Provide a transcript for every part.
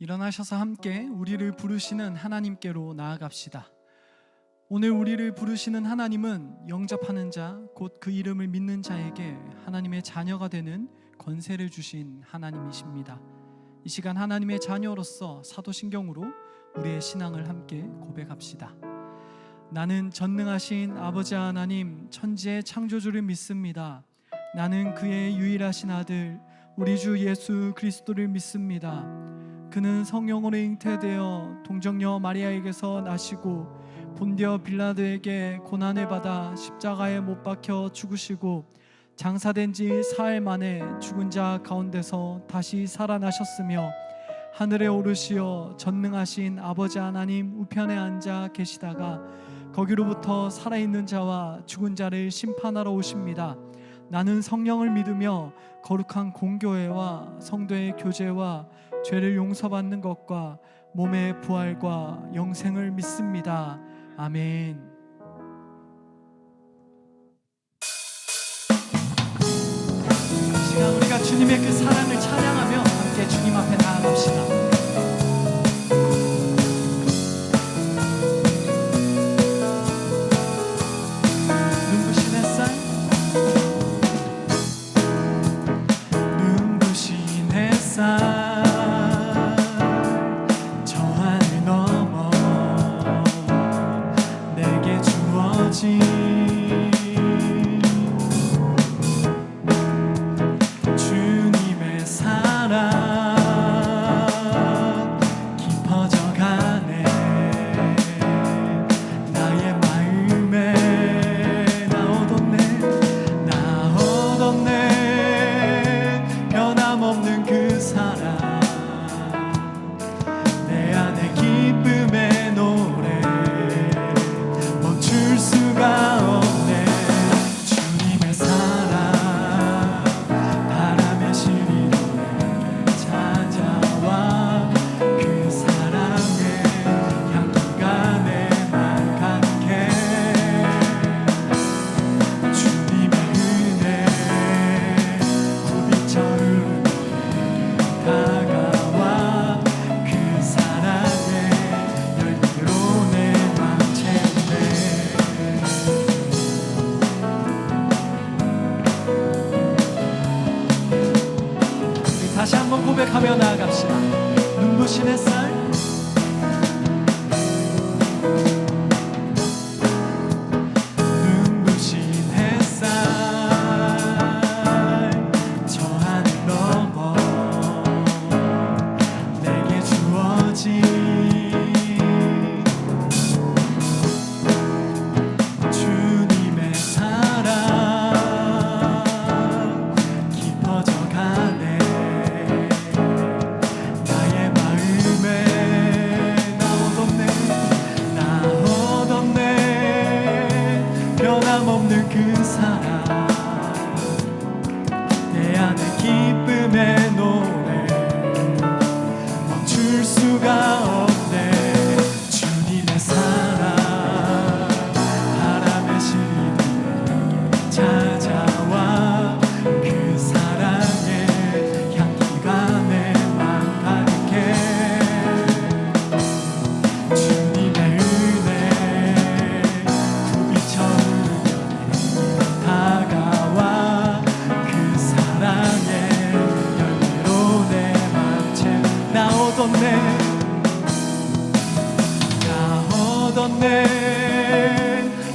일어나셔서 함께 우리를 부르시는 하나님께로 나아갑시다. 오늘 우리를 부르시는 하나님은 영접하는 자, 곧 그 이름을 믿는 자에게 하나님의 자녀가 되는 권세를 주신 하나님이십니다. 이 시간 하나님의 자녀로서 사도신경으로 우리의 신앙을 함께 고백합시다. 나는 전능하신 아버지 하나님, 천지의 창조주를 믿습니다. 나는 그의 유일하신 아들 우리 주 예수 그리스도를 믿습니다. 그는 성령으로 잉태되어 동정녀 마리아에게서 나시고 본디어 빌라도에게 고난을 받아 십자가에 못 박혀 죽으시고 장사된 지 사흘 만에 죽은 자 가운데서 다시 살아나셨으며 하늘에 오르시어 전능하신 아버지 하나님 우편에 앉아 계시다가 거기로부터 살아있는 자와 죽은 자를 심판하러 오십니다. 나는 성령을 믿으며 거룩한 공교회와 성도의 교제와 죄를 용서받는 것과 몸의 부활과 영생을 믿습니다. 아멘. 이 시간 우리가 주님의 그 사랑을 찬양하며 함께 주님 앞에 나아갑시다. 주님의 사랑 깊어져가네. 나의 마음에 나오던 내 변함없는 그 사랑, 내 안에 기쁨의 노래 멈출 수가 없네. 주님의 사랑 바람에 실린 노래 찾아와 그 사랑의 향기가 내맘 가득해. 주님의 은혜 부비쳐 흐르는 다가와 그 사랑의 열매로 내 맘 채우네. 다시 한번 고백하며 나아갑시다. 눈부신 햇살 눈부신 햇살 저 하늘 넘어 내게 주어진 주님의 사랑 깊어져가네. 나의 마음에 나오던 내 변함없는 그 사랑, 내 안에 기쁨의 노래 멈출 수가 없네. 주님의 사랑 바람에 실린 내게 찾아와 그 사랑의 향기가 내 맘 가득해. 주님의 은혜 부비쳐 흐르며 다가와 그 사랑의 열매로 내 맘 채워. 나오던 내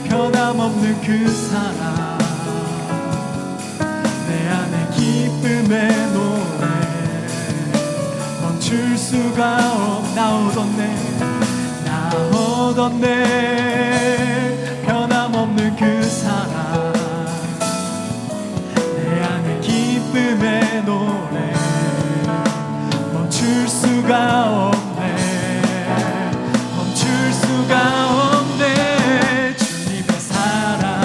변함없는 그 사랑, 내 안에 기쁨의 노래 멈출 수가 없. 나오던 내 변함없는 그 사랑, 내 안에 기쁨의 노래 멈출 수가 없네. 멈출 수가 없네. 주님의 사랑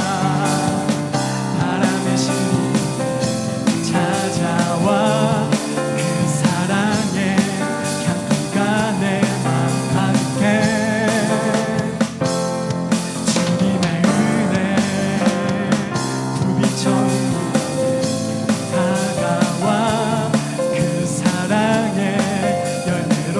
바람에 실린 찾아와 그 사랑의 향기가 내 맘 가득해. 주님의 은혜 부비쳐 다가와 그 사랑의 열매로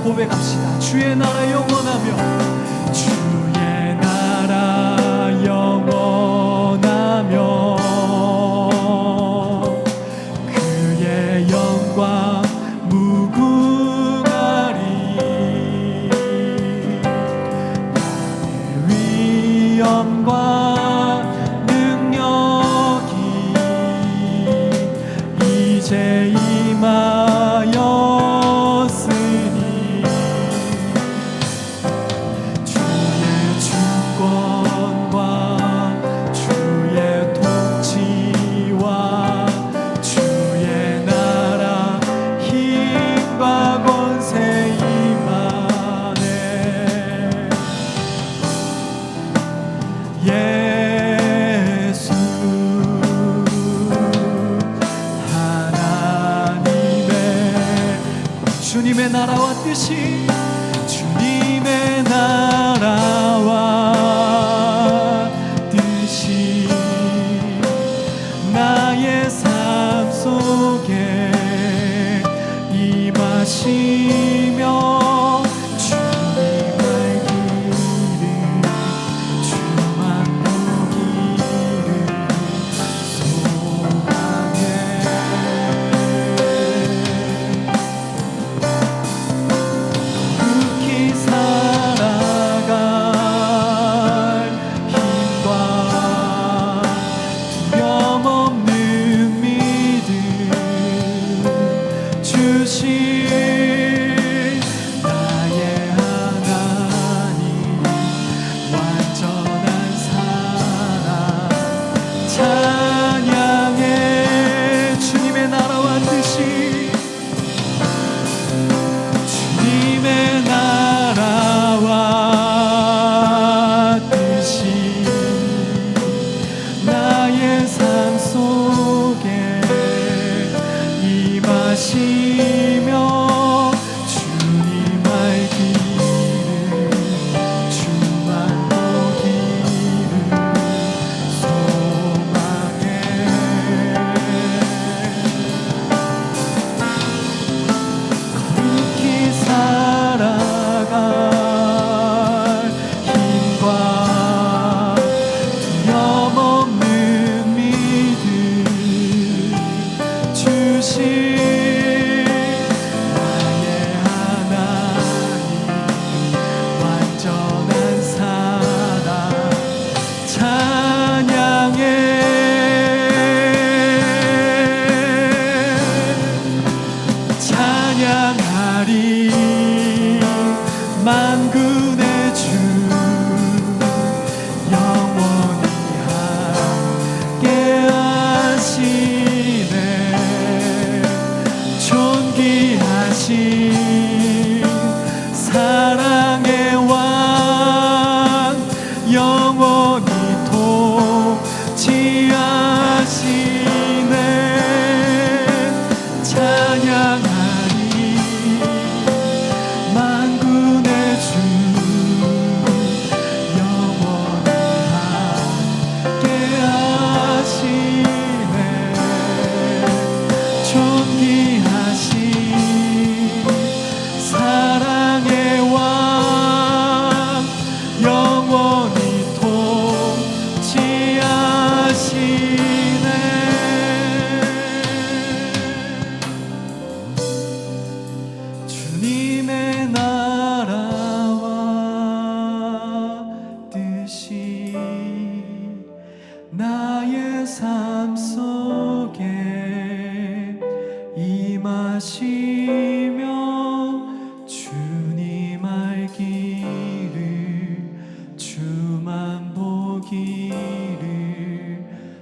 고백합시다. 주의 나라 영원하며 주의 나라 영원하며 그의 영광 무궁하리. 나의 위엄과 능력이 이제 임하였으니 주의 주권과 주의 통치와 주의 나라 힘과 권세 임하네. 예수 하나님의 주님의 나라와 뜻이 주님의 나라와 뜻이 나의 삶 속에 임하시며 주님 알기를 주만 보기를 소망해. 거룩히 살아갈 힘과 두려움 없는 믿음 주신 나의 하나님 완전한 사랑 찬양해. 주님의 나라와 뜻이 주님의 나라와 뜻이 나의 삶 속에 임하시며 주님 알기를 주만 보기를 소망해. 거룩히 살아갈 힘과 두려움 없는 믿음 주신 나의 하나님 완전한 사랑 찬양해. 찬양하리 만군의 주 영원히 함께 하시네. 존귀하신 사랑의 왕 영원히 통치하시네. 찬양하리 만군의 주 영원히 함께 하시네. 존귀하신 사랑의 왕 영원히 통치하시네. 주님의 나라와 뜻이 나의 삶 속에 임하시며 주님 알기를 주만 보기를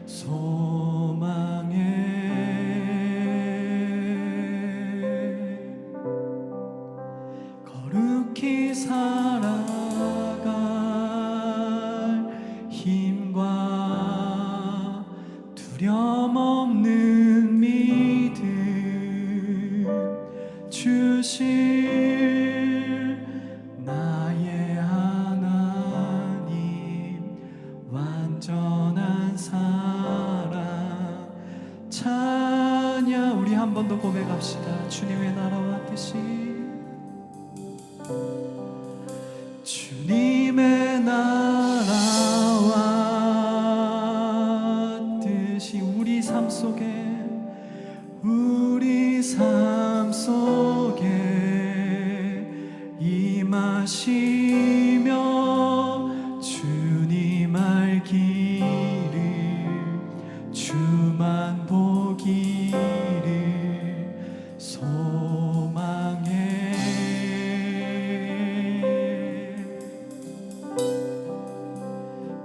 소망해. 거룩히 살아갈 힘과 두려움 없는 믿음 주실 나의 하나님 완전한 사랑 찬양. 우리 한 번 더 고백합시다. 주님의 나라와 뜻이 주님의 나라와 뜻이 우리 삶 속에 임하시며 주님 알기를 주만 보기를 소망해.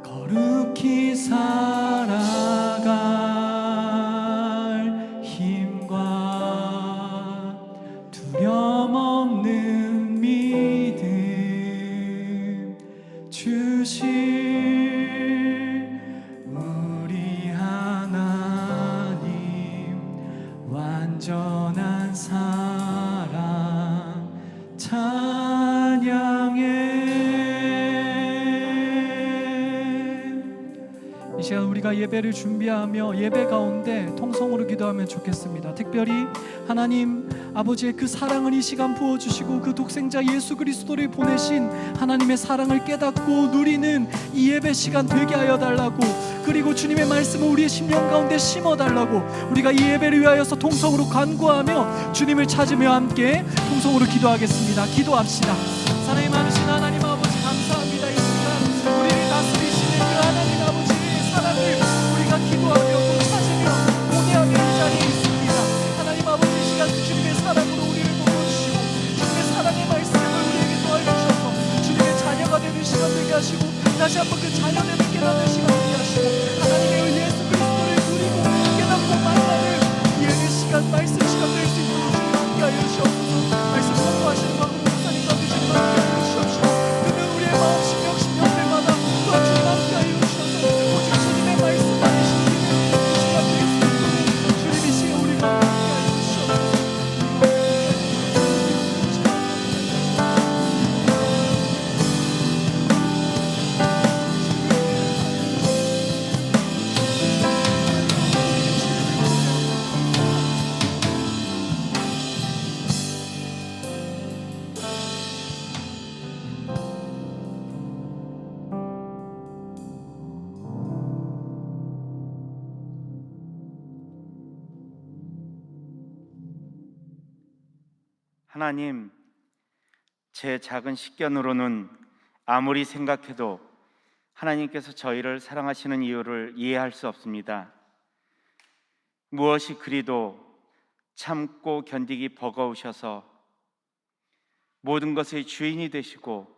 거룩히 살아갈 힘과 두려움 없는 믿음 주실 우리 하나님, 완전한 사랑 찬양해. 이 시간 우리가 예배를 준비하며 예배 가운데 통성으로 기도하면 좋겠습니다. 특별히 하나님 아버지의 그 사랑을 이 시간 부어주시고 그 독생자 예수 그리스도를 보내신 하나님의 사랑을 깨닫고 누리는 이 예배 시간 되게 하여 달라고, 그리고 주님의 말씀을 우리의 심령 가운데 심어달라고 우리가 이 예배를 위하여서 통성으로 간구하며 주님을 찾으며 함께 통성으로 기도하겠습니다. 기도합시다. 사랑이 많으신 하나님 아버지, 감사합니다. 이 시간 우리를 다스리시는 그 하나님 아버지의 사랑을 우리가 기도하며 또 찾으며 고대하며 이 자리에 있습니다. 하나님 아버지, 이 시간 주님의 사랑으로 우리를 도와주시고 주님의 사랑의 말씀을 우리에게 더해주셔서 주님의 자녀가 되는 시간 되게 하시고 다시 한번 그 자녀됨을 깨닫는 시간 되게 하시고 하나님의 예수 그리스도를 누리고 깨닫고 만나는 예배 시간, 말씀 시간 될 수 있도록 주님 함께하여 주시옵소서. 말씀 선포하시는 방금 목사님과 그 주님 함께하여 주시옵시고 듣는 우리의 마음 심령 심령들마다 또한 주님 함께하여 주셔서 오직 주님의 말씀 안에 심기는 그 시간 될 수 있도록 주님 이 시간 우리가 함께하여 주시옵소서. 하나님, 제 작은 식견으로는 아무리 생각해도 하나님께서 저희를 사랑하시는 이유를 이해할 수 없습니다. 무엇이 그리도 참고 견디기 버거우셔서 모든 것의 주인이 되시고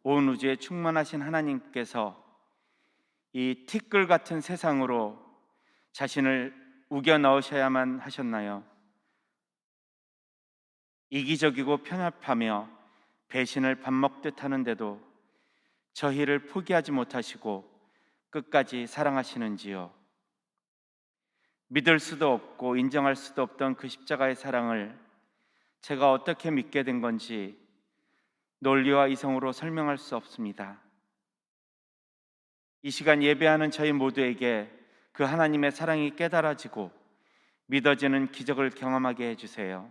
온 우주에 충만하신 하나님께서 이 티끌 같은 세상으로 자신을 우겨 넣으셔야만 하셨나요? 이기적이고 편협하며 배신을 밥 먹듯 하는데도 저희를 포기하지 못하시고 끝까지 사랑하시는지요? 믿을 수도 없고 인정할 수도 없던 그 십자가의 사랑을 제가 어떻게 믿게 된 건지 논리와 이성으로 설명할 수 없습니다. 이 시간 예배하는 저희 모두에게 그 하나님의 사랑이 깨달아지고 믿어지는 기적을 경험하게 해주세요.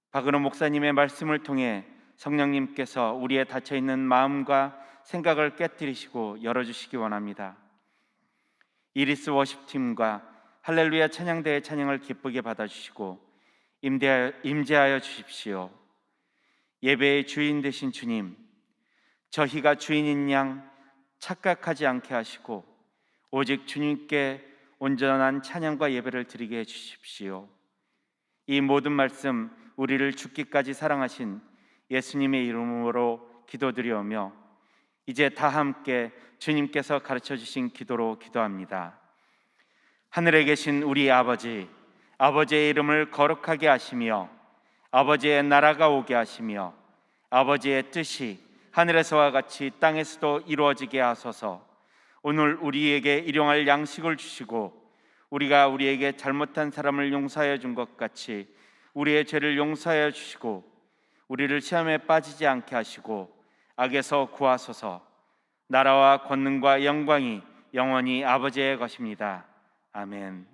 박은호 목사님의 말씀을 통해 성령님께서 우리의 닫혀있는 마음과 생각을 깨뜨리시고 열어주시기 원합니다. 이리스 워십팀과 할렐루야 찬양대의 찬양을 기쁘게 받아주시고 임재하여 주십시오. 예배의 주인 되신 주님, 저희가 주인인 양 착각하지 않게 하시고 오직 주님께 온전한 찬양과 예배를 드리게 해주십시오. 이 모든 말씀 우리를 죽기까지 사랑하신 예수님의 이름으로 기도드리오며 이제 다 함께 주님께서 가르쳐주신 기도로 기도합니다. 하늘에 계신 우리 아버지, 아버지의 이름을 거룩하게 하시며 아버지의 나라가 오게 하시며 아버지의 뜻이 하늘에서와 같이 땅에서도 이루어지게 하소서. 오늘 우리에게 일용할 양식을 주시고 우리가 우리에게 잘못한 사람을 용서하여 준 것 같이 우리의 죄를 용서하여 주시고 우리를 시험에 빠지지 않게 하시고 악에서 구하소서. 나라와 권능과 영광이 영원히 아버지의 것입니다. 아멘.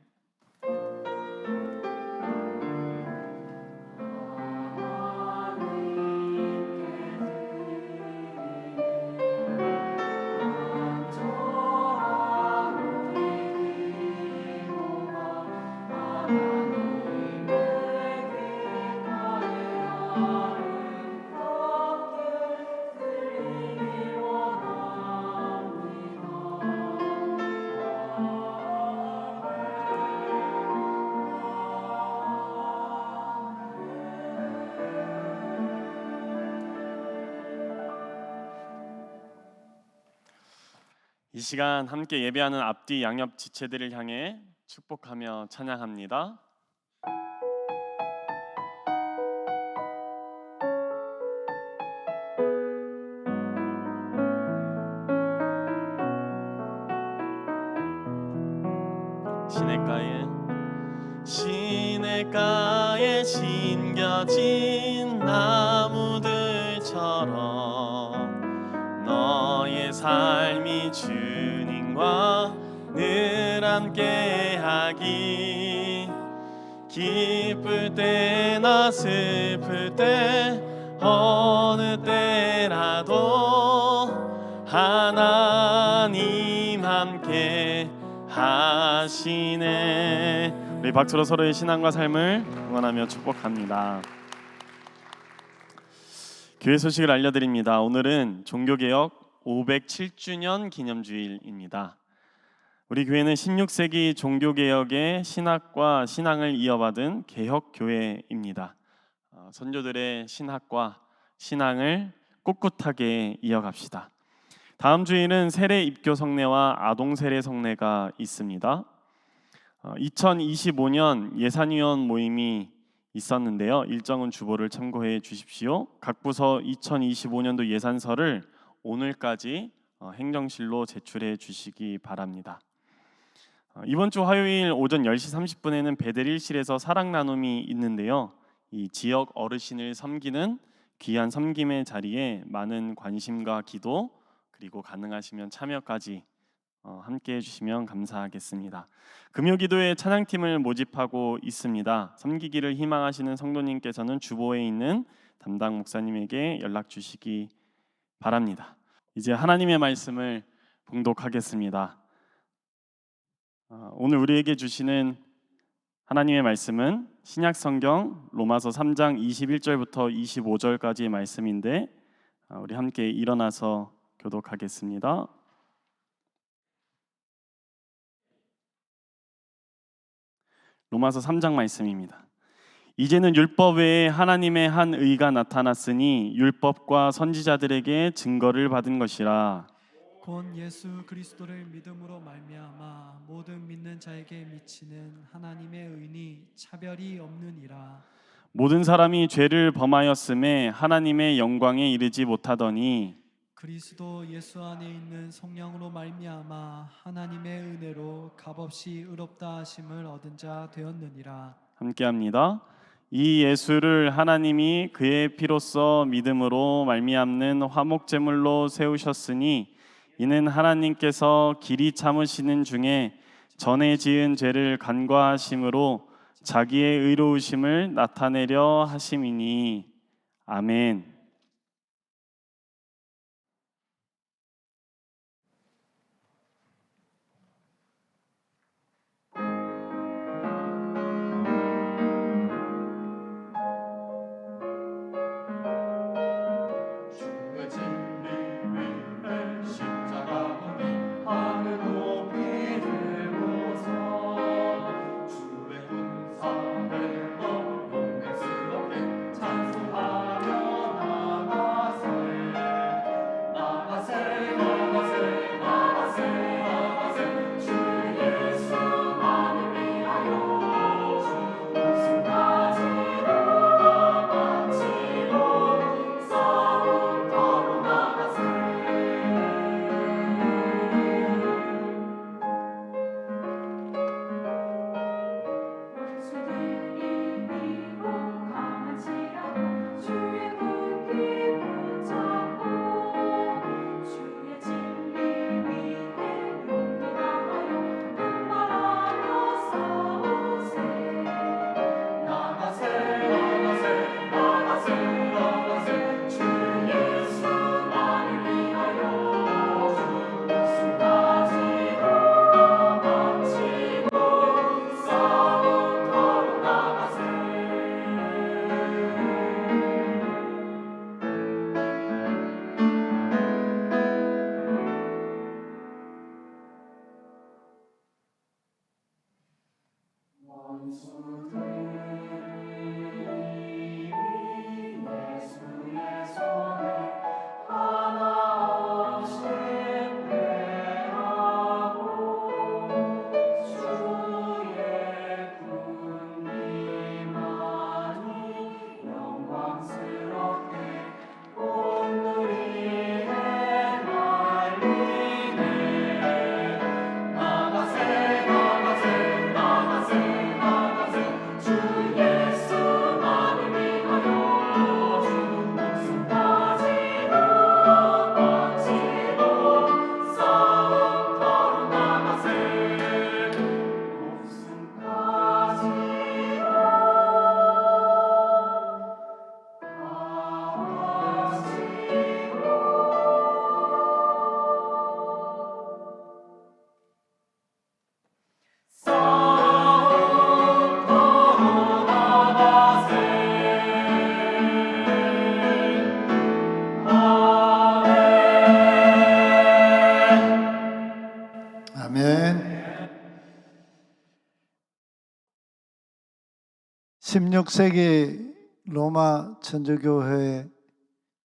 이 시간 함께 예배하는 앞뒤 양옆 지체들을 향해 축복하며 찬양합니다. 시냇가에 심겨진 나무들처럼 너의 삶이 주님과 늘 함께하기, 기쁠 때나 슬플 때 어느 때라도 하나님 함께 하시네. 우리 박수로 서로의 신앙과 삶을 응원하며 축복합니다. 교회 소식을 알려드립니다. 오늘은 종교개혁 507주년 기념주일입니다. 우리 교회는 16세기 종교개혁의 신학과 신앙을 이어받은 개혁교회입니다. 선조들의 신학과 신앙을 꿋꿋하게 이어갑시다. 다음 주일은 세례 입교 성례와 아동 세례 성례가 있습니다. 2025년 예산위원 모임이 있었는데요. 일정은 주보를 참고해 주십시오. 각 부서 2025년도 예산서를 오늘까지 행정실로 제출해 주시기 바랍니다. 이번 주 화요일 오전 10시 30분에는 베델 1실에서 사랑 나눔이 있는데요. 이 지역 어르신을 섬기는 귀한 섬김의 자리에 많은 관심과 기도, 그리고 가능하시면 참여까지 함께 해주시면 감사하겠습니다. 금요기도회 찬양팀을 모집하고 있습니다. 섬기기를 희망하시는 성도님께서는 주보에 있는 담당 목사님에게 연락 주시기 바랍니다. 이제 하나님의 말씀을 봉독하겠습니다. 오늘 우리에게 주시는 하나님의 말씀은 신약성경 로마서 3장 21절부터 25절까지의 말씀인데, 우리 함께 일어나서 교독하겠습니다. 로마서 3장 말씀입니다. 이제는 율법 외에 하나님의 한 의가 나타났으니 율법과 선지자들에게 증거를 받은 것이라. 곧 예수 그리스도를 믿음으로 말미암아 모든 믿는 자에게 미치는 하나님의 의니 차별이 없느니라. 모든 사람이 죄를 범하였음에 하나님의 영광에 이르지 못하더니 그리스도 예수 안에 있는 성령으로 말미암아 하나님의 은혜로 값없이 의롭다 하심을 얻은 자 되었느니라. 함께합니다. 이 예수를 하나님이 그의 피로써 믿음으로 말미암는 화목제물로 세우셨으니 이는 하나님께서 길이 참으시는 중에 전에 지은 죄를 간과하심으로 자기의 의로우심을 나타내려 하심이니. 아멘. 찬송하며 16세기 로마 천주교회의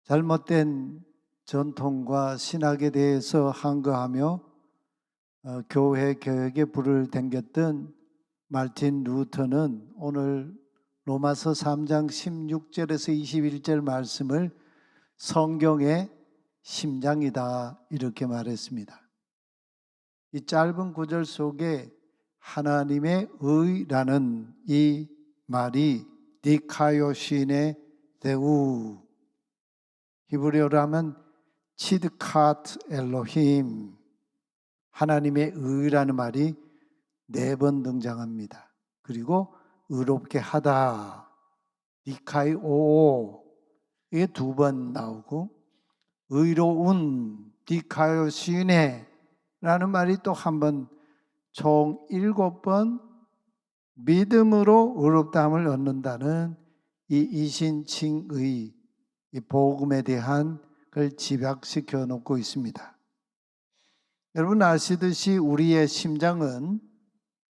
잘못된 전통과 신학에 대해서 항거하며 교회 개혁에 불을 댕겼던 마르틴 루터는 오늘 로마서 3장 16절에서 21절 말씀을 성경의 심장이다 이렇게 말했습니다. 이 짧은 구절 속에 하나님의 의라는 이 말이 디카요신의 데우, 히브리어로 하면 치드카트 엘로힘, 하나님의 의라는 말이 4번 등장합니다. 그리고 의롭게 하다, 디카이오, 이게 2번 나오고, 의로운 디카요시네 라는 말이 또 한 번, 총 7번 믿음으로 의롭다함을 얻는다는 이 이신칭의, 이 복음에 대한 걸 집약시켜 놓고 있습니다. 여러분 아시듯이 우리의 심장은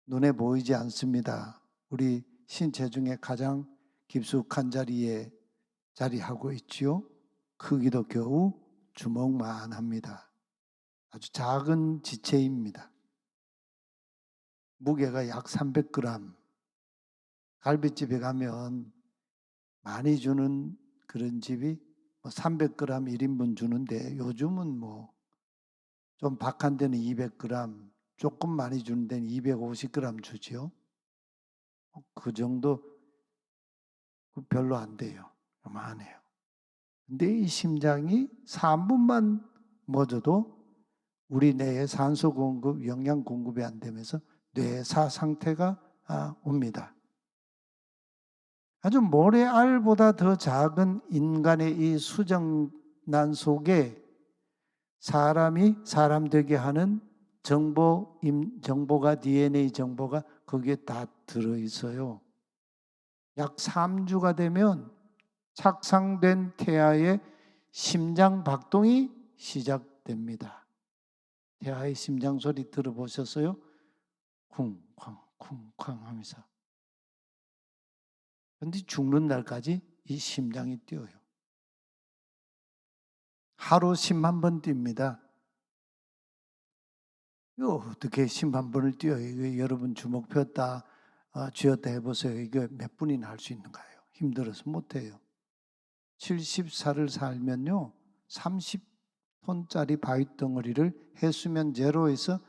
눈에 보이지 않습니다. 우리 신체 중에 가장 깊숙한 자리에 자리하고 있지요. 크기도 겨우 주먹만 합니다. 아주 작은 지체입니다. 무게가 약 300g. 갈비집에 가면 많이 주는 그런 집이 300g 1인분 주는데 요즘은 좀 박한 데는 200g, 조금 많이 주는 데는 250g 주지요. 그 정도 별로 안 돼요. 요만해요. 근데 이 심장이 3분만 멎어도 우리 뇌에 산소 공급, 영양 공급이 안 되면서 뇌사 상태가 옵니다. 아주 모래알보다 더 작은 인간의 이 수정란 속에 사람이 사람 되게 하는 정보가 DNA 정보가 거기에 다 들어있어요. 약 3주가 되면 착상된 태아의 심장 박동이 시작됩니다. 태아의 심장 소리 들어보셨어요? 쿵쾅 쿵쾅 하면서. 그런데 죽는 날까지 이 심장이 뛰어요. 하루 10만 번 뜁니다. 이거 어떻게 10만 번을 뛰어요? 이거 여러분 주먹 폈다 쥐었다 해보세요. 이거 몇 분이나 할 수 있는가요? 힘들어서 못해요. 70살을 살면요 30톤짜리 바위덩어리를 해수면 제로에서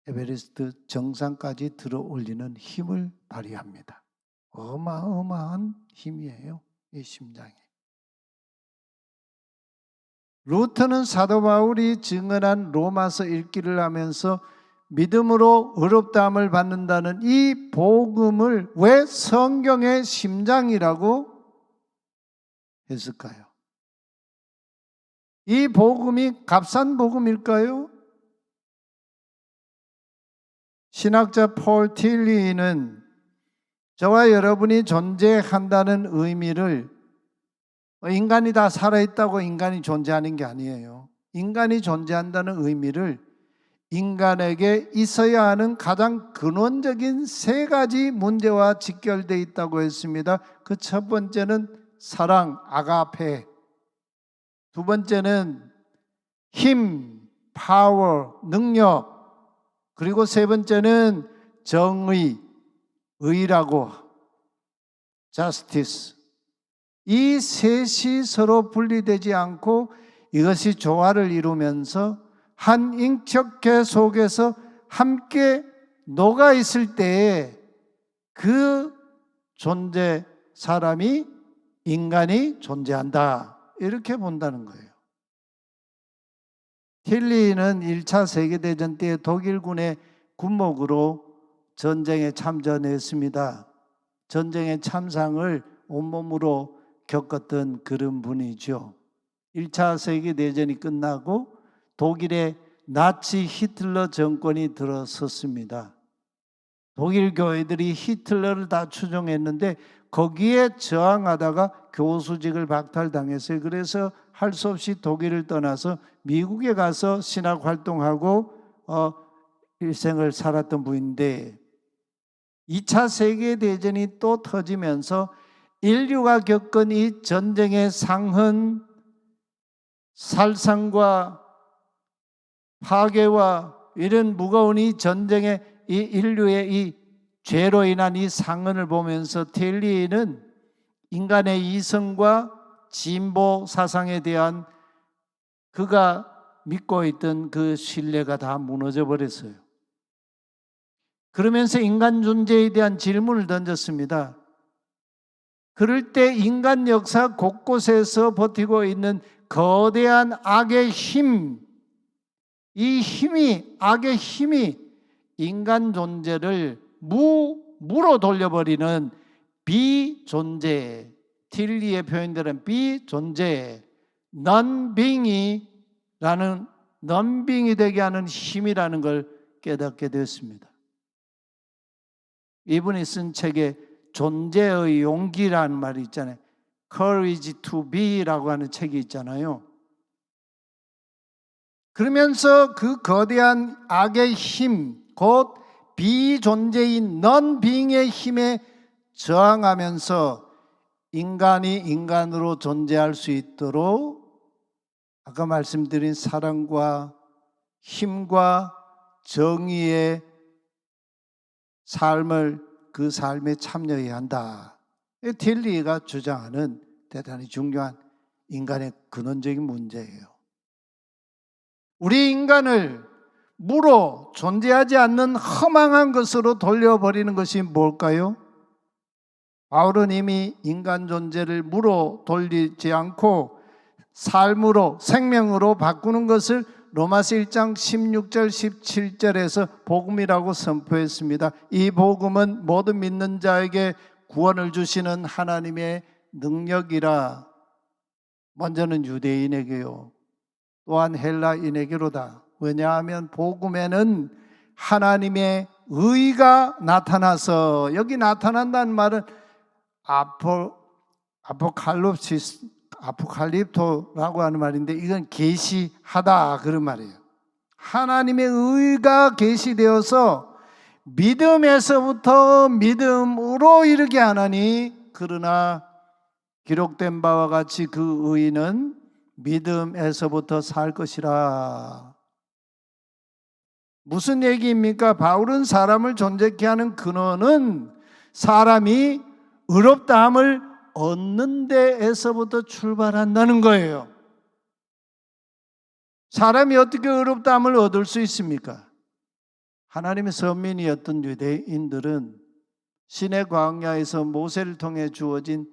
에베레스트 정상까지 들어 올리는 힘을 발휘합니다. 어마어마한 힘이에요, 이 심장이. 루터는 사도 바울이 증언한 로마서 읽기를 하면서 믿음으로 의롭다함을 받는다는 이 복음을 왜 성경의 심장이라고 했을까요? 이 복음이 값싼 복음일까요? 신학자 폴 틸리는 저와 여러분이 존재한다는 의미를 인간이 다 살아있다고 인간이 존재하는 게 아니에요. 인간이 존재한다는 의미를 인간에게 있어야 하는 가장 근원적인 3가지 문제와 직결되어 있다고 했습니다. 그 첫 번째는 사랑, 아가페. 2번째는 힘, 파워, 능력. 그리고 3번째는 정의, 의라고, justice. 이 3이 서로 분리되지 않고 이것이 조화를 이루면서 한 인격계 속에서 함께 녹아 있을 때에 그 존재, 사람이, 인간이 존재한다. 이렇게 본다는 거예요. 틸리는 1차 세계대전 때 독일군의 군목으로 전쟁에 참전했습니다. 전쟁의 참상을 온몸으로 겪었던 그런 분이죠. 1차 세계대전이 끝나고 독일의 나치 히틀러 정권이 들어섰습니다. 독일 교회들이 히틀러를 다 추종했는데 거기에 저항하다가 교수직을 박탈당했어요. 그래서 할 수 없이 독일을 떠나서 미국에 가서 신학 활동하고 일생을 살았던 분인데 2차 세계대전이 또 터지면서 인류가 겪은 이 전쟁의 상흔, 살상과 파괴와 이런 무거운 이 전쟁의 이 인류의 이 죄로 인한 이 상흔을 보면서 텔리는 인간의 이성과 진보 사상에 대한 그가 믿고 있던 그 신뢰가 다 무너져 버렸어요. 그러면서 인간 존재에 대한 질문을 던졌습니다. 그럴 때 인간 역사 곳곳에서 버티고 있는 거대한 악의 힘, 이 힘이, 악의 힘이 인간 존재를 무로 돌려버리는 비존재, 틸리의 표현대로는 비존재, non-being이 되게 하는 힘이라는 걸 깨닫게 되었습니다. 이분이 쓴 책에 존재의 용기라는 말이 있잖아요. Courage to be라고 하는 책이 있잖아요. 그러면서 그 거대한 악의 힘, 곧 비존재인 non-being의 힘에 저항하면서 인간이 인간으로 존재할 수 있도록 아까 말씀드린 사랑과 힘과 정의의 삶을 그 삶에 참여해야 한다. 틸리가 주장하는 대단히 중요한 인간의 근원적인 문제예요. 우리 인간을 무로 존재하지 않는 허망한 것으로 돌려버리는 것이 뭘까요? 바울은 이미 인간 존재를 무로 돌리지 않고 삶으로, 생명으로 바꾸는 것을 로마서 1장 16절 17절에서 복음이라고 선포했습니다. 이 복음은 모든 믿는 자에게 구원을 주시는 하나님의 능력이라. 먼저는 유대인에게요, 또한 헬라인에게로다. 왜냐하면 복음에는 하나님의 의가 나타나서, 여기 나타난다는 말은 아포칼립토라고 하는 말인데 이건 계시하다 그런 말이에요. 하나님의 의가 계시되어서 믿음에서부터 믿음으로 이르게 하나니, 그러나 기록된 바와 같이 그 의인은 믿음에서부터 살 것이라. 무슨 얘기입니까? 바울은 사람을 존재케 하는 근원은 사람이 의롭다함을 얻는 데에서부터 출발한다는 거예요. 사람이 어떻게 의롭다함을 얻을 수 있습니까? 하나님의 선민이었던 유대인들은 시내 광야에서 모세를 통해 주어진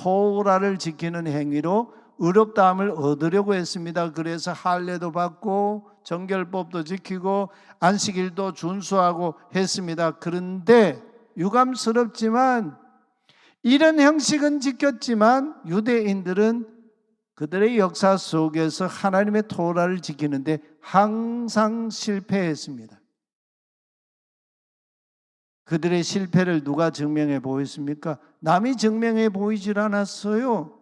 토라를 지키는 행위로 의롭다함을 얻으려고 했습니다. 그래서 할례도 받고 정결법도 지키고 안식일도 준수하고 했습니다. 그런데 유감스럽지만 이런 형식은 지켰지만 유대인들은 그들의 역사 속에서 하나님의 토라를 지키는데 항상 실패했습니다. 그들의 실패를 누가 증명해 보였습니까? 남이 증명해 보이질 않았어요.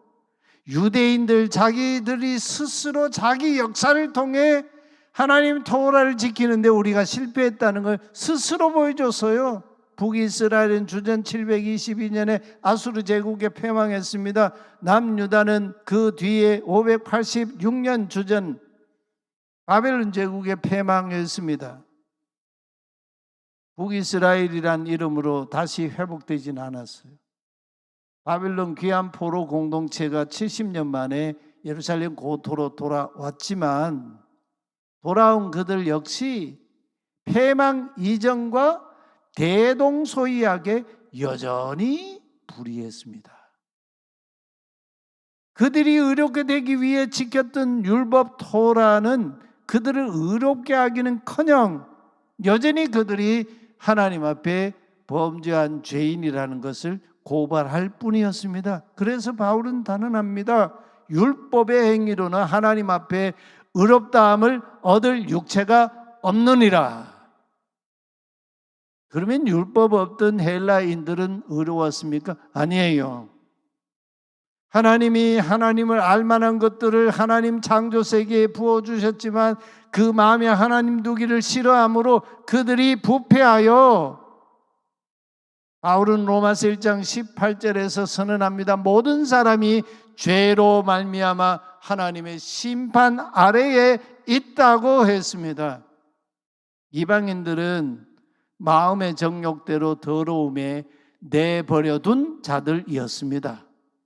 유대인들 자기들이 스스로 자기 역사를 통해 하나님 토라를 지키는데 우리가 실패했다는 걸 스스로 보여줬어요. 북이스라엘은 주전 722년에 아수르 제국에 패망했습니다. 남유다는 그 뒤에 586년 주전 바벨론 제국에 패망했습니다. 북이스라엘이란 이름으로 다시 회복되진 않았어요. 바벨론 귀한 포로 공동체가 70년 만에 예루살렘 고토로 돌아왔지만 돌아온 그들 역시 패망 이전과 대동소이하게 여전히 불의했습니다. 그들이 의롭게 되기 위해 지켰던 율법 토라는 그들을 의롭게 하기는커녕 여전히 그들이 하나님 앞에 범죄한 죄인이라는 것을 고발할 뿐이었습니다. 그래서 바울은 단언합니다. 율법의 행위로는 하나님 앞에 의롭다함을 얻을 육체가 없느니라. 그러면 율법 없던 헬라인들은 의로웠습니까? 아니에요. 하나님이 하나님을 알만한 것들을 하나님 창조 세계에 부어주셨지만 그 마음에 하나님 두기를 싫어함으로 그들이 부패하여 바울은 로마서 1장 18절에서 선언합니다. 모든 사람이 죄로 말미암아 하나님의 심판 아래에 있다고 했습니다. 이방인들은 마음의 정욕대로 더러움에 내버려둔 자들이었습니다.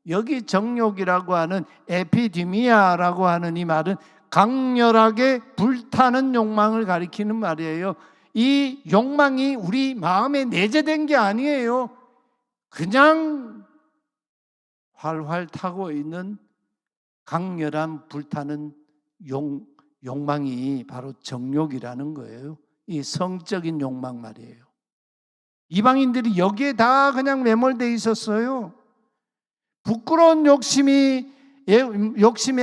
여기 정욕이라고 하는 에피디미아라고 하는 이 말은 강렬하게 불타는 욕망을 가리키는 말이에요. 이 욕망이 우리 마음에 내재된 게 아니에요. 그냥 활활 타고 있는 강렬한 불타는 욕망이 바로 정욕이라는 거예요. 이 성적인 욕망 말이에요. 이방인들이 여기에 다 그냥 매몰돼 있었어요. 부끄러운 욕심에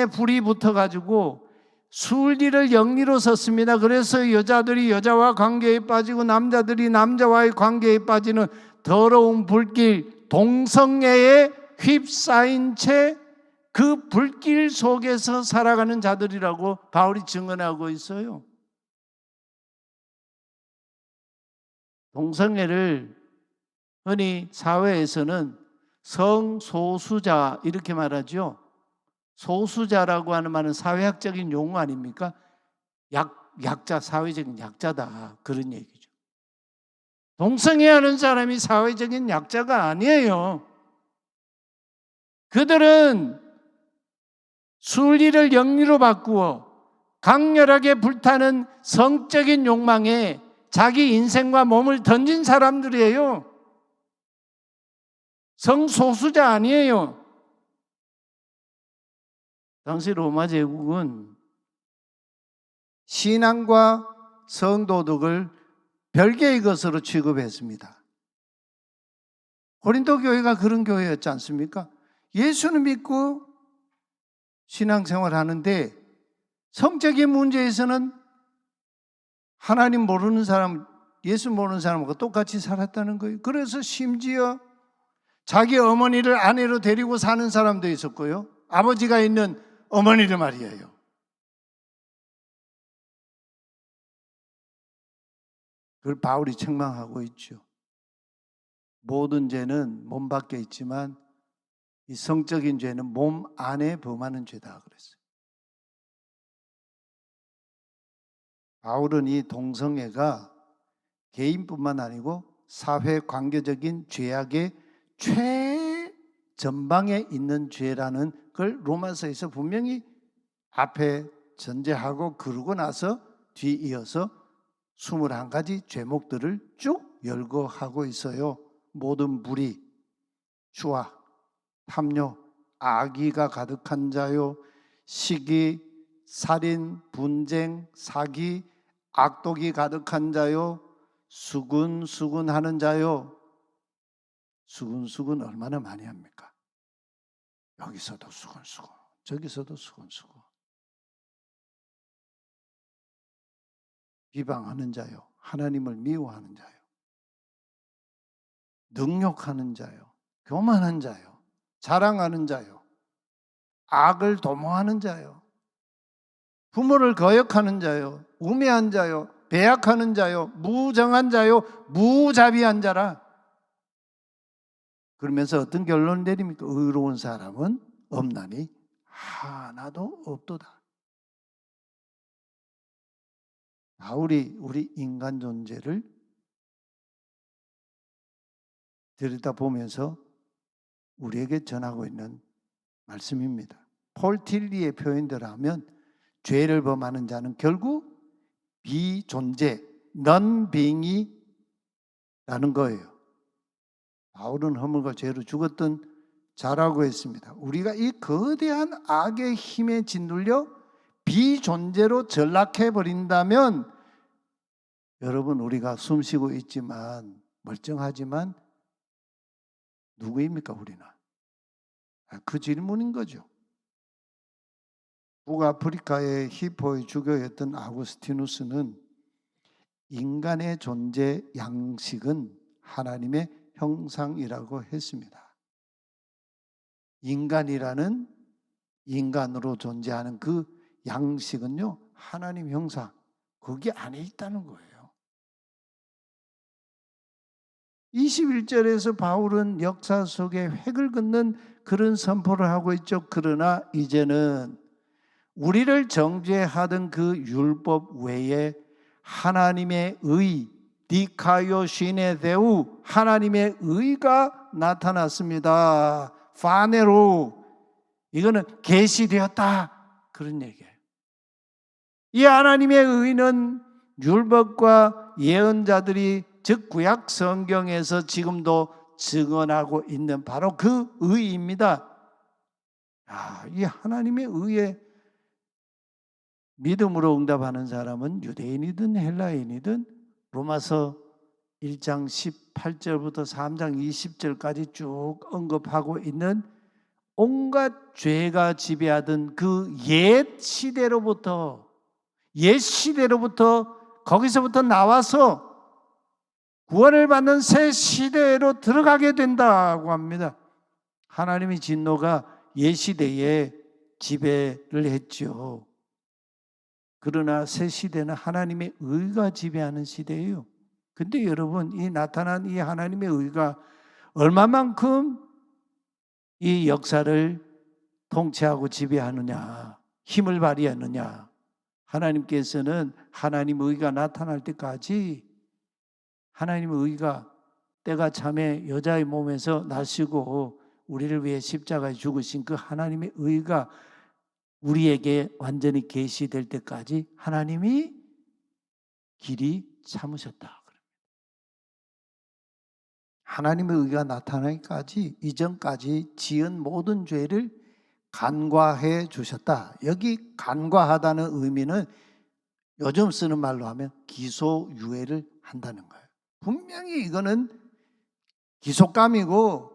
불이 붙어가지고 술리를 영리로 썼습니다. 그래서 여자들이 여자와 관계에 빠지고 남자들이 남자와의 관계에 빠지는 더러운 불길 동성애에 휩싸인 채 그 불길 속에서 살아가는 자들이라고 바울이 증언하고 있어요. 동성애를 흔히 사회에서는 성소수자 이렇게 말하죠. 소수자라고 하는 말은 사회학적인 용어 아닙니까? 약자, 사회적인 약자다 그런 얘기죠. 동성애하는 사람이 사회적인 약자가 아니에요. 그들은 순리를 영리로 바꾸어 강렬하게 불타는 성적인 욕망에 자기 인생과 몸을 던진 사람들이에요. 성소수자 아니에요. 당시 로마 제국은 신앙과 성도덕을 별개의 것으로 취급했습니다. 고린도 교회가 그런 교회였지 않습니까? 예수는 믿고 신앙생활 하는데 성적인 문제에서는 하나님 모르는 사람, 예수 모르는 사람과 똑같이 살았다는 거예요. 그래서 심지어 자기 어머니를 아내로 데리고 사는 사람도 있었고요. 아버지가 있는 어머니를 말이에요. 그걸 바울이 책망하고 있죠. 모든 죄는 몸 밖에 있지만 이 성적인 죄는 몸 안에 범하는 죄다 그랬어요. 바울은 이 동성애가 개인뿐만 아니고 사회 관계적인 죄악의 최전방에 있는 죄라는 걸 로마서에서 분명히 앞에 전제하고 그러고 나서 뒤이어서 21가지 죄목들을 쭉 열거하고 있어요. 모든 불의, 추악, 탐욕, 악의가 가득한 자요, 시기, 살인, 분쟁, 사기, 악독이 가득한 자요, 수군수군하는 자요. 수군수군 얼마나 많이 합니까? 여기서도 수군수군, 저기서도 수군수군. 비방하는 자요, 하나님을 미워하는 자요, 능욕하는 자요, 교만한 자요, 자랑하는 자요, 악을 도모하는 자요, 부모를 거역하는 자요, 우매한 자요, 배약하는 자요, 무정한 자요, 무자비한 자라. 그러면서 어떤 결론을 내립니까? 의로운 사람은 없나니 하나도 없도다. 바울이 우리 인간 존재를 들여다보면서 우리에게 전하고 있는 말씀입니다. 폴 틸리의 표현대로 하면 죄를 범하는 자는 결국 비존재, non-being이라는 거예요. 바울은 허물과 죄로 죽었던 자라고 했습니다. 우리가 이 거대한 악의 힘에 짓눌려 비존재로 전락해버린다면 여러분 우리가 숨쉬고 있지만 멀쩡하지만 누구입니까 우리는? 그 질문인 거죠. 북아프리카의 히포의 주교였던 아구스티누스는 인간의 존재 양식은 하나님의 형상이라고 했습니다. 인간이라는 인간으로 존재하는 그 양식은요 하나님 형상 거기 안에 있다는 거예요. 21절에서 바울은 역사 속에 획을 긋는 그런 선포를 하고 있죠. 그러나 이제는 우리를 정죄하던 그 율법 외에 하나님의 의, 디카요 시네 데우, 하나님의 의가 나타났습니다. 파네로, 이거는 계시되었다, 그런 얘기예요. 이 하나님의 의는 율법과 예언자들이 즉 구약 성경에서 지금도 증언하고 있는 바로 그 의입니다. 이 하나님의 의에 믿음으로 응답하는 사람은 유대인이든 헬라인이든 로마서 1장 18절부터 3장 20절까지 쭉 언급하고 있는 온갖 죄가 지배하던 그 옛 시대로부터 거기서부터 나와서 구원을 받는 새 시대로 들어가게 된다고 합니다. 하나님의 진노가 옛 시대에 지배를 했죠. 그러나 새 시대는 하나님의 의가 지배하는 시대예요. 근데 여러분, 이 나타난 이 하나님의 의가 얼마만큼 이 역사를 통치하고 지배하느냐, 힘을 발휘하느냐. 하나님께서는 하나님의 의가 나타날 때까지 하나님의 의가 때가 참에 여자의 몸에서 나시고 우리를 위해 십자가에 죽으신 그 하나님의 의가 우리에게 완전히 계시될 때까지 하나님이 길이 참으셨다. 하나님의 의가 나타나기까지 이전까지 지은 모든 죄를 간과해 주셨다. 여기 간과하다는 의미는 요즘 쓰는 말로 하면 기소유예를 한다는 거예요. 분명히 이거는 기소감이고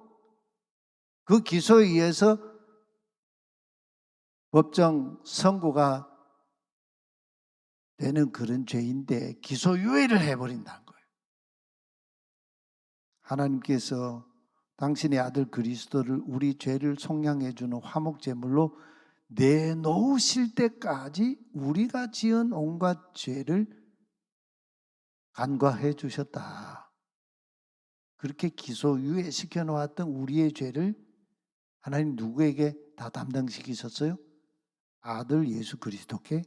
그 기소에 의해서 법정 선고가 되는 그런 죄인데 기소유예를 해버린다는 거예요. 하나님께서 당신의 아들 그리스도를 우리 죄를 속량해 주는 화목제물로 내놓으실 때까지 우리가 지은 온갖 죄를 간과해 주셨다. 그렇게 기소유예시켜 놓았던 우리의 죄를 하나님 누구에게 다 담당시키셨어요? 아들 예수 그리스도께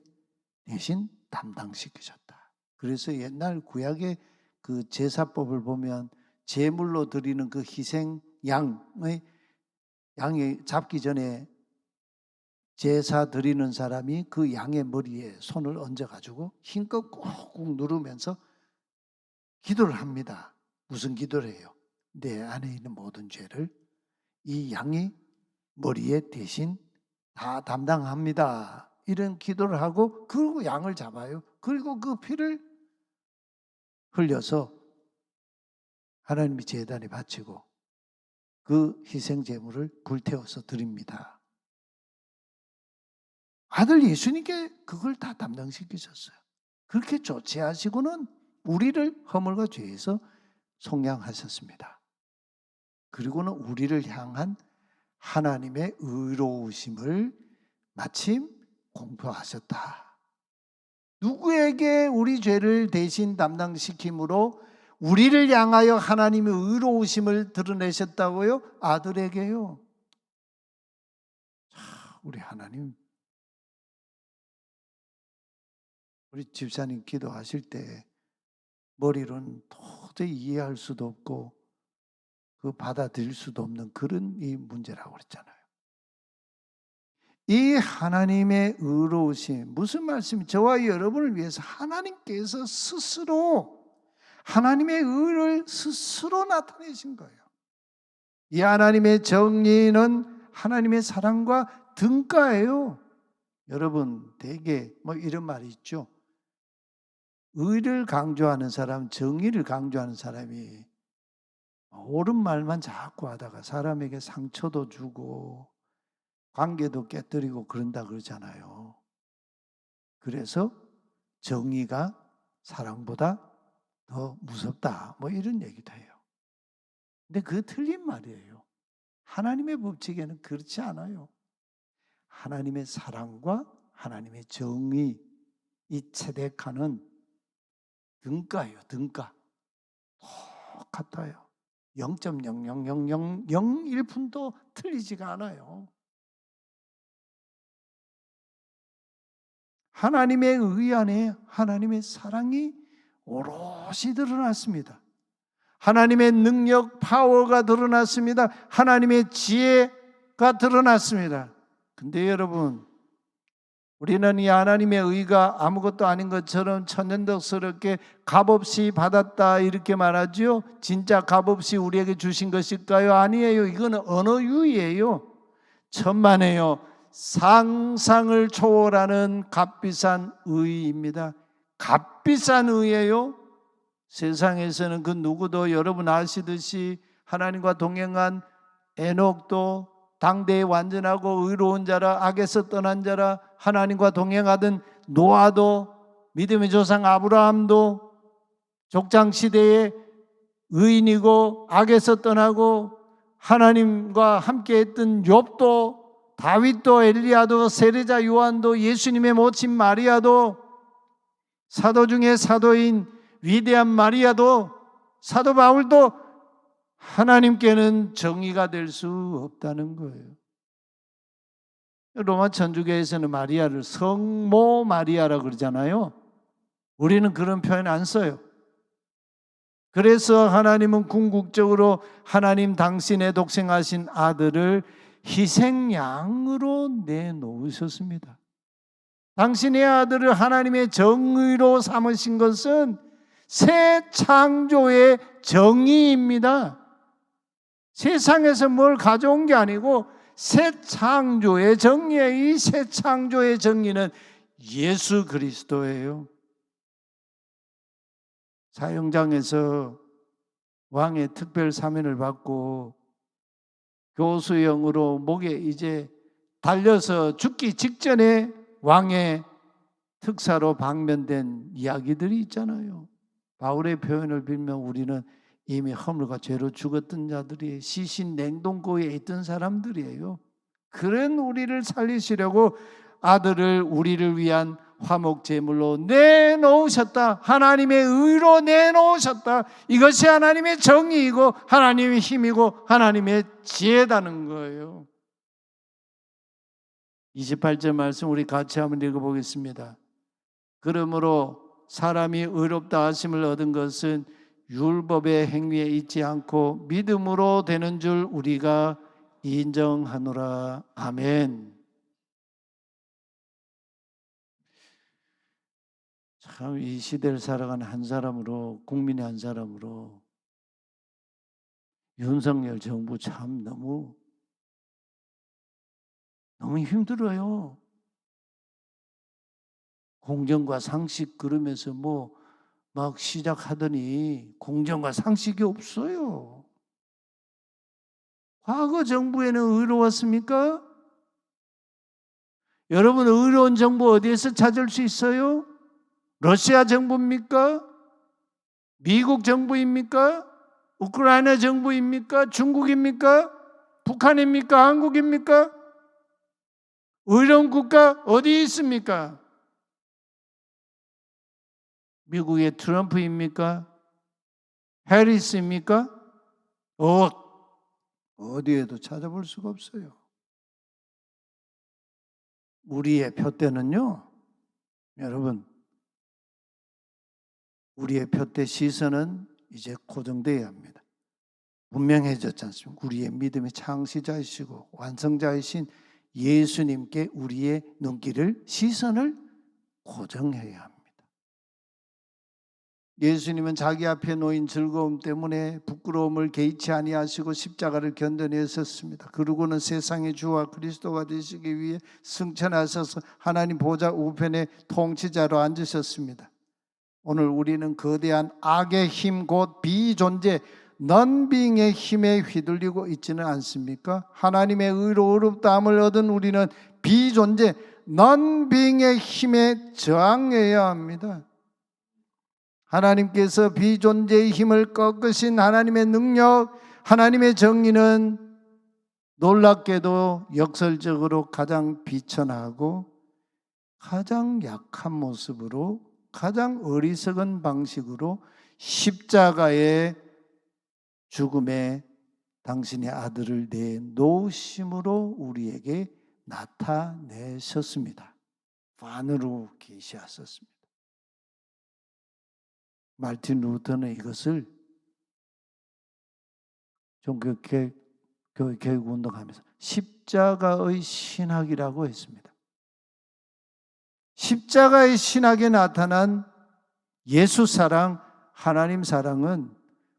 대신 담당시키셨다. 그래서 옛날 구약의 그 제사법을 보면 제물로 드리는 그 희생 양이 잡기 전에 제사 드리는 사람이 그 양의 머리에 손을 얹어가지고 힘껏 꾹꾹 누르면서 기도를 합니다. 무슨 기도를 해요? 내 안에 있는 모든 죄를 이 양이 머리에 대신 다 담당합니다. 이런 기도를 하고 그리고 양을 잡아요. 그리고 그 피를 흘려서 하나님의 제단에 바치고 그 희생 제물을 불태워서 드립니다. 아들 예수님께 그걸 다 담당시키셨어요. 그렇게 조치하시고는 우리를 허물과 죄에서 속량하셨습니다. 그리고는 우리를 향한 하나님의 의로우심을 마침 공표하셨다. 누구에게 우리 죄를 대신 담당시킴으로 우리를 향하여 하나님의 의로우심을 드러내셨다고요? 아들에게요. 우리 하나님, 우리 집사님 기도하실 때 머리로는 도저히 이해할 수도 없고 그 받아들일 수도 없는 그런 이 문제라고 그랬잖아요. 이 하나님의 의로우심, 무슨 말씀이 저와 여러분을 위해서 하나님께서 스스로 하나님의 의를 스스로 나타내신 거예요. 이 하나님의 정의는 하나님의 사랑과 등가예요. 여러분 대개 이런 말이 있죠. 의를 강조하는 사람, 정의를 강조하는 사람이 옳은 말만 자꾸 하다가 사람에게 상처도 주고 관계도 깨뜨리고 그런다 그러잖아요. 그래서 정의가 사랑보다 더 무섭다 이런 얘기도 해요. 근데 그거 틀린 말이에요. 하나님의 법칙에는 그렇지 않아요. 하나님의 사랑과 하나님의 정의, 이 체데카는 등가예요. 등가. 똑같아요. 0.00001분도 틀리지가 않아요. 하나님의 의 안에 하나님의 사랑이 오롯이 드러났습니다. 하나님의 능력, 파워가 드러났습니다. 하나님의 지혜가 드러났습니다. 근데 여러분, 우리는 이 하나님의 의가 아무것도 아닌 것처럼 천연덕스럽게 값없이 받았다 이렇게 말하죠. 진짜 값없이 우리에게 주신 것일까요? 아니에요. 이거는 언어유희예요. 천만에요. 상상을 초월하는 값비싼 의입니다. 값비싼 의예요. 세상에서는 그 누구도 여러분 아시듯이 하나님과 동행한 에녹도 당대에 완전하고 의로운 자라, 악에서 떠난 자라, 하나님과 동행하던 노아도, 믿음의 조상 아브라함도 족장시대에 의인이고 악에서 떠나고 하나님과 함께했던 욥도, 다윗도, 엘리야도, 세례자 요한도, 예수님의 모친 마리아도, 사도 중에 사도인 위대한 마리아도, 사도 바울도 하나님께는 정의가 될 수 없다는 거예요. 로마 천주교에서는 마리아를 성모 마리아라고 그러잖아요. 우리는 그런 표현 안 써요. 그래서 하나님은 궁극적으로 하나님 당신의 독생하신 아들을 희생양으로 내놓으셨습니다. 당신의 아들을 하나님의 정의로 삼으신 것은 새 창조의 정의입니다. 세상에서 뭘 가져온 게 아니고 새 창조의 정의예요. 이 새 창조의 정의는 예수 그리스도예요. 사형장에서 왕의 특별 사면을 받고 교수형으로 목에 이제 달려서 죽기 직전에 왕의 특사로 방면된 이야기들이 있잖아요. 바울의 표현을 빌면 우리는 이미 허물과 죄로 죽었던 자들이 시신 냉동고에 있던 사람들이에요. 그런 우리를 살리시려고 아들을 우리를 위한 화목제물로 내놓으셨다. 하나님의 의로 내놓으셨다. 이것이 하나님의 정의이고 하나님의 힘이고 하나님의 지혜다는 거예요. 28절 말씀 우리 같이 한번 읽어보겠습니다. 그러므로 사람이 의롭다 하심을 얻은 것은 율법의 행위에 있지 않고 믿음으로 되는 줄 우리가 인정하노라. 아멘. 참 이 시대를 살아가는 한 사람으로, 국민의 한 사람으로 윤석열 정부 참 너무 힘들어요. 공정과 상식 그러면서 막 시작하더니 공정과 상식이 없어요. 과거 정부에는 의로웠습니까? 여러분 의로운 정부 어디에서 찾을 수 있어요? 러시아 정부입니까? 미국 정부입니까? 우크라이나 정부입니까? 중국입니까? 북한입니까? 한국입니까? 의로운 국가 어디 있습니까? 미국의 트럼프입니까? 해리스입니까? 어디에도 찾아볼 수가 없어요. 우리의 표대는요, 여러분, 우리의 표대 시선은 이제 고정되어야 합니다. 분명해졌지 않습니까? 우리의 믿음의 창시자이시고 완성자이신 예수님께 우리의 눈길을, 시선을 고정해야 합니다. 예수님은 자기 앞에 놓인 즐거움 때문에 부끄러움을 개의치 아니하시고 십자가를 견뎌내셨습니다. 그러고는 세상의 주와 그리스도가 되시기 위해 승천하셔서 하나님 보좌 우편에 통치자로 앉으셨습니다. 오늘 우리는 거대한 악의 힘 곧 비존재 넌빙의 힘에 휘둘리고 있지는 않습니까? 하나님의 의로 의롭다함을 얻은 우리는 비존재 넌빙의 힘에 저항해야 합니다. 하나님께서 비존재의 힘을 꺾으신 하나님의 능력, 하나님의 정의는 놀랍게도 역설적으로 가장 비천하고 가장 약한 모습으로 가장 어리석은 방식으로 십자가에 죽음에 당신의 아들을 내놓으심으로 우리에게 나타내셨습니다. 반으로 계시하셨습니다. 마르틴 루터는 이것을 종교개혁 운동하면서 십자가의 신학이라고 했습니다. 십자가의 신학에 나타난 예수 사랑, 하나님 사랑은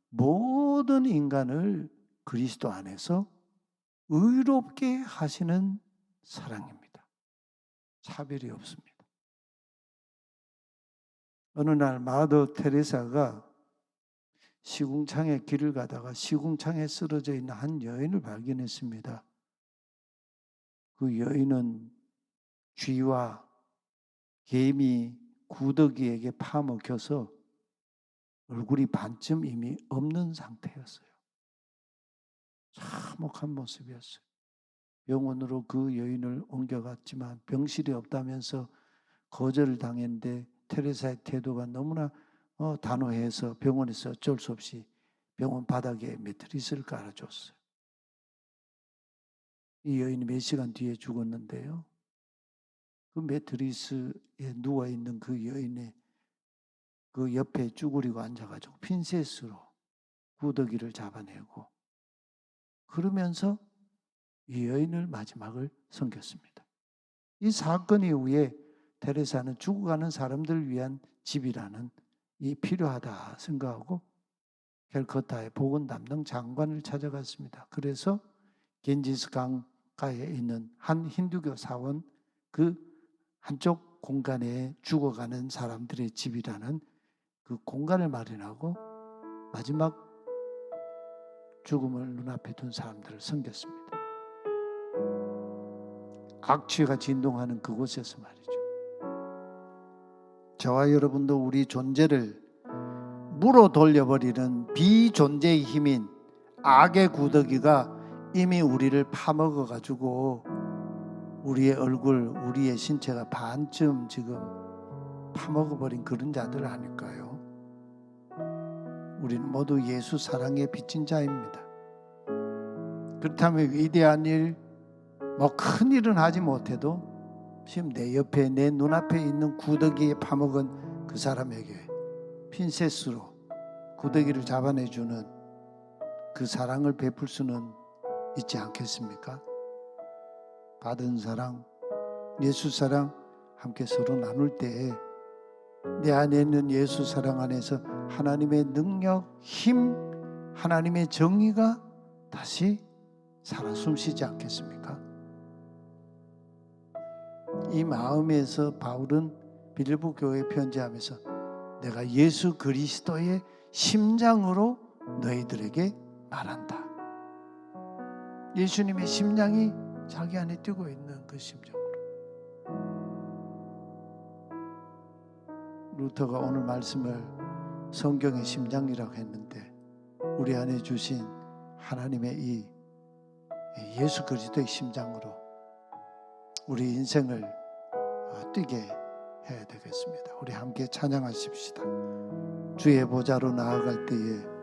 모든 인간을 그리스도 안에서 의롭게 하시는 사랑입니다. 차별이 없습니다. 어느 날 마더 테레사가 시궁창에 길을 가다가 시궁창에 쓰러져 있는 한 여인을 발견했습니다. 그 여인은 쥐와 개미 구더기에게 파먹혀서 얼굴이 반쯤 이미 없는 상태였어요. 참혹한 모습이었어요. 병원으로 그 여인을 옮겨갔지만 병실이 없다면서 거절을 당했는데 테레사의 태도가 너무나 단호해서 병원에서 어쩔 수 없이 병원 바닥에 매트리스를 깔아줬어요. 이 여인이 몇 시간 뒤에 죽었는데요. 그 매트리스에 누워있는 그 여인의 그 옆에 쭈그리고 앉아가지고 핀셋으로 구더기를 잡아내고 그러면서 이 여인을 마지막을 섬겼습니다. 이 사건 이후에 테레사는 죽어가는 사람들을 위한 집이라는 이 필요하다 생각하고 캘커타의 보건 담당 장관을 찾아갔습니다. 그래서 겐지스 강가에 있는 한 힌두교 사원 그 한쪽 공간에 죽어가는 사람들의 집이라는 그 공간을 마련하고 마지막 죽음을 눈앞에 둔 사람들을 섬겼습니다. 악취가 진동하는 그곳에서 말이죠. 저와 여러분도 우리 존재를 무로 돌려버리는 비존재의 힘인 악의 구더기가 이미 우리를 파먹어가지고 우리의 얼굴, 우리의 신체가 반쯤 지금 파먹어버린 그런 자들 아닐까요? 우리는 모두 예수 사랑에 빚진 자입니다. 그렇다면 위대한 일, 큰 일은 하지 못해도 지금 내 옆에 내 눈앞에 있는 구더기에 파먹은 그 사람에게 핀셋으로 구더기를 잡아내주는 그 사랑을 베풀 수는 있지 않겠습니까? 받은 사랑, 예수 사랑 함께 서로 나눌 때에 내 안에 있는 예수 사랑 안에서 하나님의 능력, 힘, 하나님의 정의가 다시 살아 숨쉬지 않겠습니까? 이 마음에서 바울은 빌립보 교회에 편지하면서 내가 예수 그리스도의 심장으로 너희들에게 말한다. 예수님의 심장이 자기 안에 뛰고 있는 그 심정으로. 루터가 오늘 말씀을 성경의 심장이라고 했는데 우리 안에 주신 하나님의 이 예수 그리스도의 심장으로 우리 인생을 뛰게 해야 되겠습니다. 우리 함께 찬양하십시다. 주의 보좌로 나아갈 때에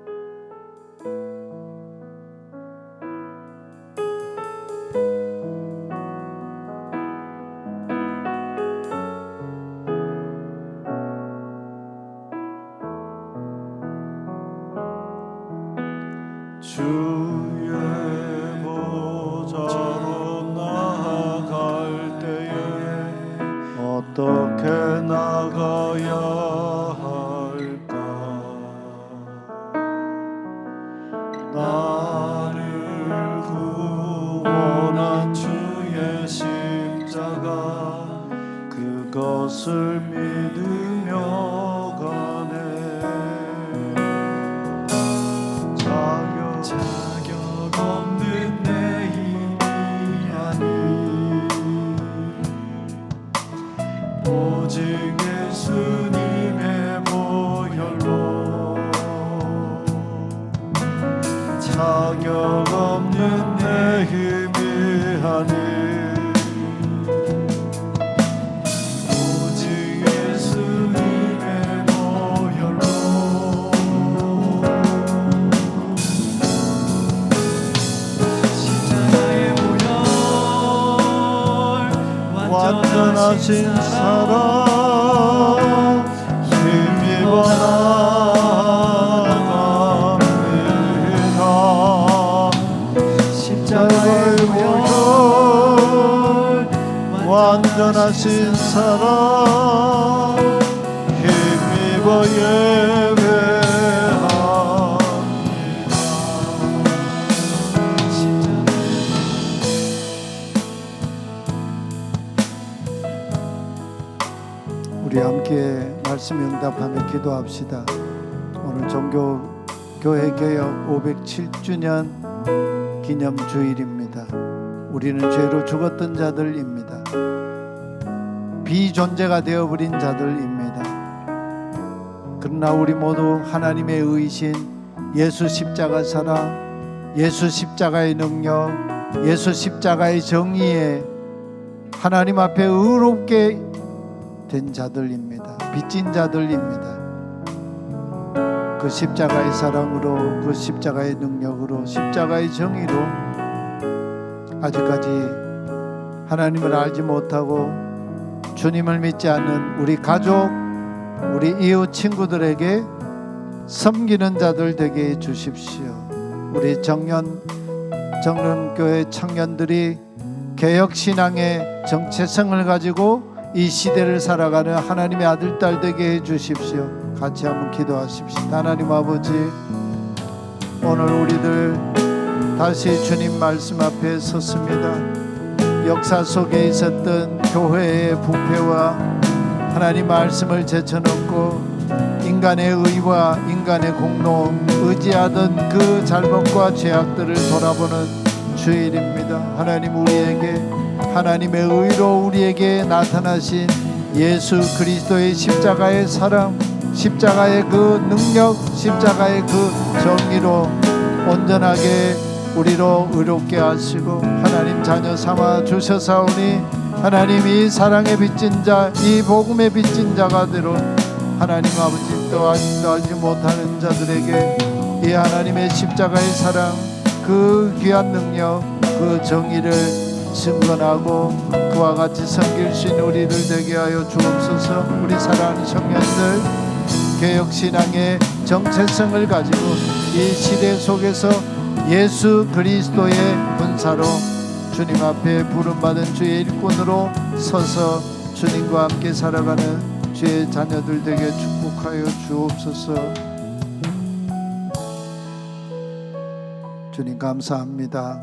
주의 보좌로 나아갈 때에 어떻게 나가야 할까? 완전하신 사랑 힘입어 나아갑니다. 십자가의 보혈 완전하신 사랑 힘입어 예배합니다. 우리 함께 말씀 응답하며 기도합시다. 오늘 종교교회 개혁 507주년 기념주일입니다. 우리는 죄로 죽었던 자들입니다. 비존재가 되어버린 자들입니다. 그러나 우리 모두 하나님의 의신, 예수 십자가 사랑, 예수 십자가의 능력, 예수 십자가의 정의에 하나님 앞에 의롭게 된 자들입니다. 빚진 자들입니다. 그 십자가의 사랑으로, 그 십자가의 능력으로, 십자가의 정의로 아직까지 하나님을 알지 못하고 주님을 믿지 않는 우리 가족, 우리 이웃 친구들에게 섬기는 자들 되게 해 주십시오. 우리 정릉교회 청년들이 개혁신앙의 정체성을 가지고 이 시대를 살아가는 하나님의 아들, 딸 되게 해 주십시오. 같이 한번 기도하십시다. 하나님 아버지, 오늘 우리들 다시 주님 말씀 앞에 섰습니다. 역사 속에 있었던 교회의 부패와 하나님 말씀을 제쳐놓고 인간의 의와 인간의 공로 의지하던 그 잘못과 죄악들을 돌아보는 주일입니다. 하나님, 우리에게 하나님의 의로 우리에게 나타나신 예수 그리스도의 십자가의 사랑, 십자가의 그 능력, 십자가의 그 정의로 온전하게 우리로 의롭게 하시고 하나님 자녀 삼아 주셔사오니 하나님 이 사랑의 빚진 자, 이 복음의 빚진 자가 되로 하나님 아버지 또 아직도 알지 못하는 자들에게 이 하나님의 십자가의 사랑, 그 귀한 능력, 그 정의를 증거하고 그와 같이 섬길 수 있는 우리를 되게 하여 주옵소서. 우리 사랑하는 청년들, 개혁신앙의 정체성을 가지고 이 시대 속에서 예수 그리스도의 군사로 주님 앞에 부름받은 주의 일꾼으로 서서 주님과 함께 살아가는 주의 자녀들 되게 축복하여 주옵소서. 주님 감사합니다.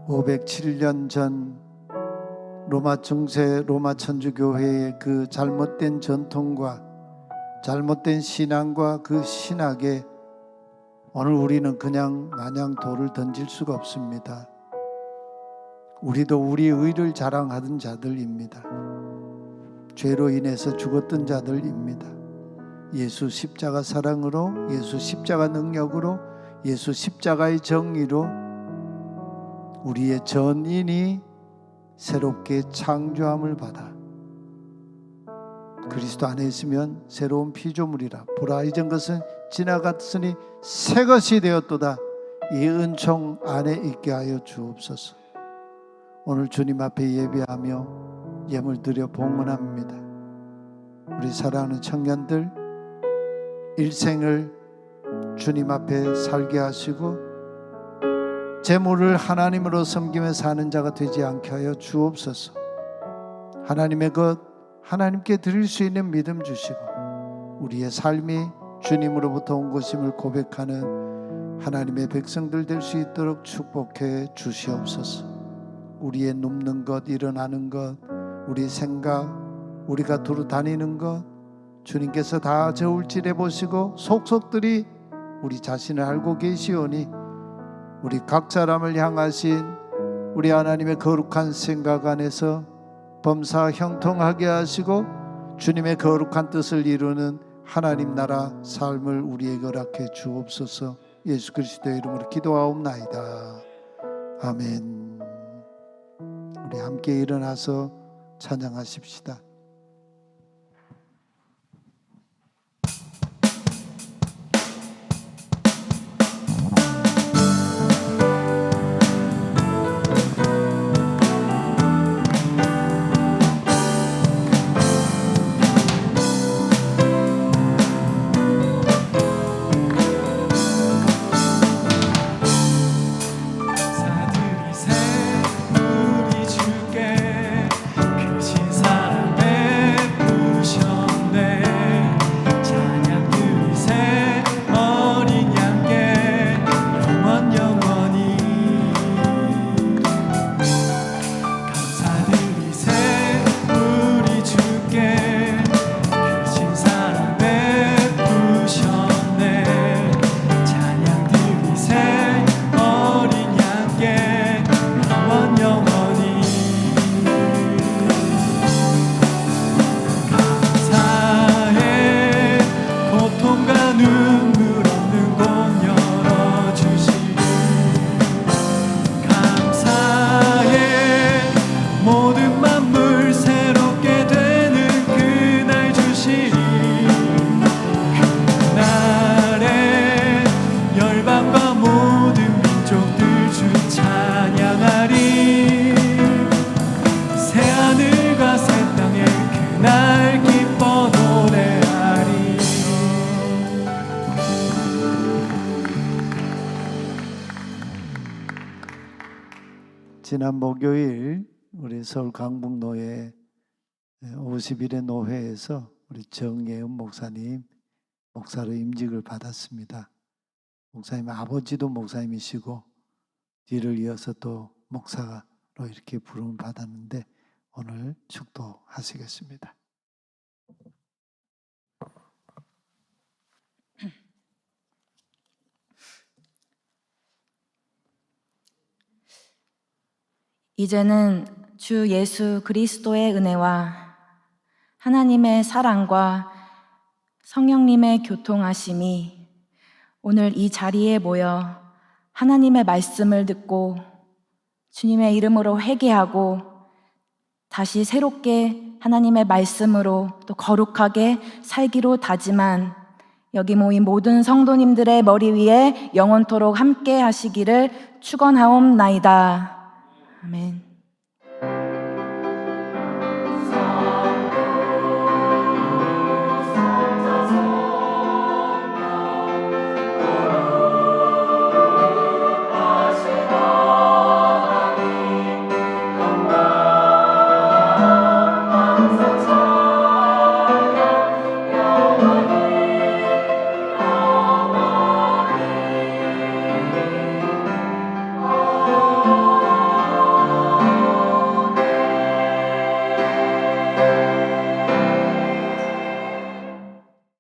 507년 전 로마 중세 로마 천주교회의 그 잘못된 전통과 잘못된 신앙과 그 신학에 오늘 우리는 그냥 마냥 돌을 던질 수가 없습니다. 우리도 우리 의를 자랑하던 자들입니다. 죄로 인해서 죽었던 자들입니다. 예수 십자가 사랑으로, 예수 십자가 능력으로, 예수 십자가의 정의로 우리의 전인이 새롭게 창조함을 받아 그리스도 안에 있으면 새로운 피조물이라. 보라, 이전 것은 지나갔으니 새 것이 되었도다. 이 은총 안에 있게 하여 주옵소서. 오늘 주님 앞에 예배하며 예물 드려 봉헌합니다. 우리 사랑하는 청년들 일생을 주님 앞에 살게 하시고 재물을 하나님으로 섬기며 사는 자가 되지 않게 하여 주옵소서. 하나님의 것 하나님께 드릴 수 있는 믿음 주시고 우리의 삶이 주님으로부터 온 것임을 고백하는 하나님의 백성들 될 수 있도록 축복해 주시옵소서. 우리의 눕는 것, 일어나는 것, 우리 생각, 우리가 두루 다니는 것 주님께서 다 저울질해 보시고 속속들이 우리 자신을 알고 계시오니 우리 각 사람을 향하신 우리 하나님의 거룩한 생각 안에서 범사 형통하게 하시고 주님의 거룩한 뜻을 이루는 하나님 나라 삶을 우리에게 허락해 주옵소서. 예수 그리스도의 이름으로 기도하옵나이다. 아멘. 우리 함께 일어나서 찬양하십시다. 지난 목요일 우리 서울 강북노회 50일의 노회에서 우리 정예은 목사님 목사로 임직을 받았습니다. 목사님 아버지도 목사님이시고 뒤를 이어서 또 목사로 이렇게 부름을 받았는데 오늘 축도하시겠습니다. 이제는 주 예수 그리스도의 은혜와 하나님의 사랑과 성령님의 교통하심이 오늘 이 자리에 모여 하나님의 말씀을 듣고 주님의 이름으로 회개하고 다시 새롭게 하나님의 말씀으로 또 거룩하게 살기로 다짐한 여기 모인 모든 성도님들의 머리 위에 영원토록 함께 하시기를 축원하옵나이다. 아멘.